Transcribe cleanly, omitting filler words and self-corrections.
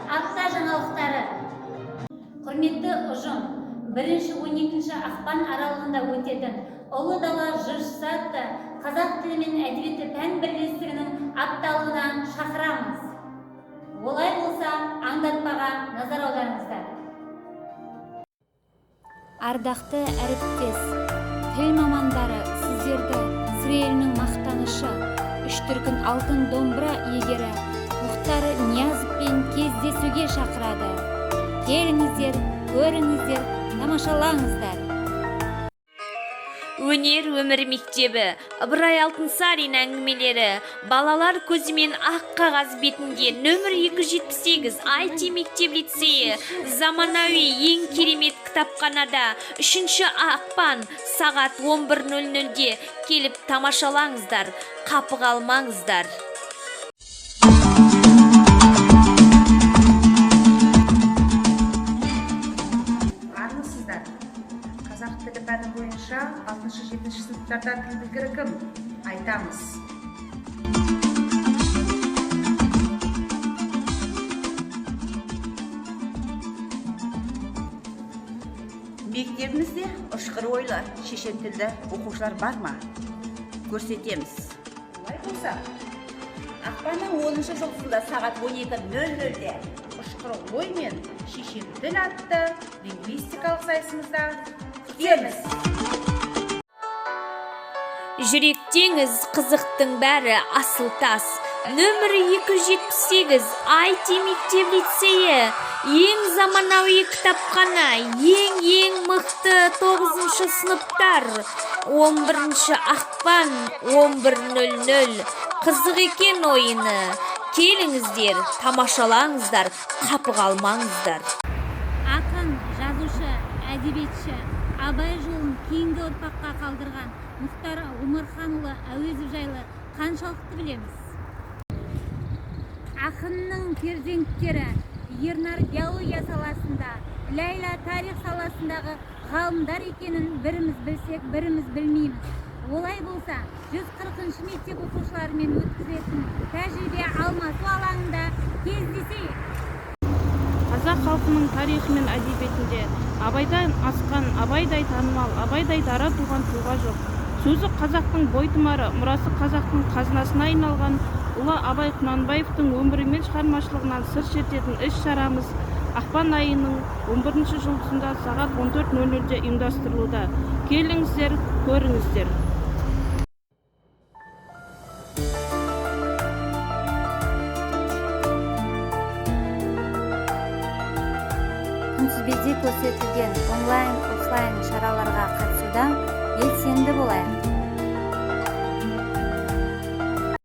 апта жаңалықтары. Құрметті ұжым, 1-12 ақпан аралығында өтетін Ұлы дала жыршысы атты қазақ тілі мен әдебиеті пән бірлестігінің апталығына шақырамыз. Олай болса, аңдатпаға назар аударыңыздар. Ардақты әріптес, тіл мамандары сіздерді сыр елінің мақтанышы, үш дүркін алтын домбыра иегері Мұхтар Ниязовпен кездесуге шақырады. Келіңіздер, көріңіздер, тамашалаңыздар. Өнер өмір мектебі, Ыбырай Алтынсарин әңгімелері, балалар көзімен ақ қағаз бетінде нөмір 278 IT мектеп лицейі, заманауи ең керемет кітапханада 3 ақпан сағат 11:00-де келіп тамашалаңыздар, қапы қалмаңыздар. Қазақ тілі пәні бойынша 6-7 сыныптарда тіл білгірі кім? Айтамыз. Мектебімізде ұшқыр ойлы шешен тілді оқушылар бар ма? Көрсетеміз. Олай болса, ақпанның 10-шы жұлдызында сағат 12:00-де ұшқыр ой мен шешен тіл атты лингвистикалық сайысымызда күтеміз. Жүректеңіз қызықтың бәрі асыл тас. Нөмір 278 IT мектеп лицейі, ең заманауи кітапхана, ең мықты 9-шы сыныптар. 11 ақпан 11:00. Қызық екен ойыны. Келіңіздер, тамашалаңыздар, қапы қалмаңыздар. Ақын, жазушы, әдебиетші, Абай жолын кейінгі ұрпаққа қалдырған Мұхтар Омарханұлы Әуезов жайлы қаншалықты білеміз? Ақынның перзенттері Ернар биология саласында, Ләйла тарих саласындағы ғалымдар екенін біріміз білсек, біріміз білмейміз. Олай болса, 140-шы мектеп оқушыларымен өткізетін тәжірибе алмасу алаңында кездесейік. Қазақ халқының тарихы мен әдебиетінде Абайдан асқан, Абайдай танымал, Абайдай дара туған тұлға жоқ. Сөзі қазақтың бойтұмары, мұрасы қазақтың қазынасына айналған Ұлы Абай Құнанбаевтың өмірі мен шығармашылығынан сыр шертетін іс-шарамыз ақпан айының 11-ші жұлдызында сағат 14:00-де ұйымдастырылуда. Келіңіздер, көріңіздер. Күнтізбеде көрсетілген онлайн-офлайн шараларға қатысуда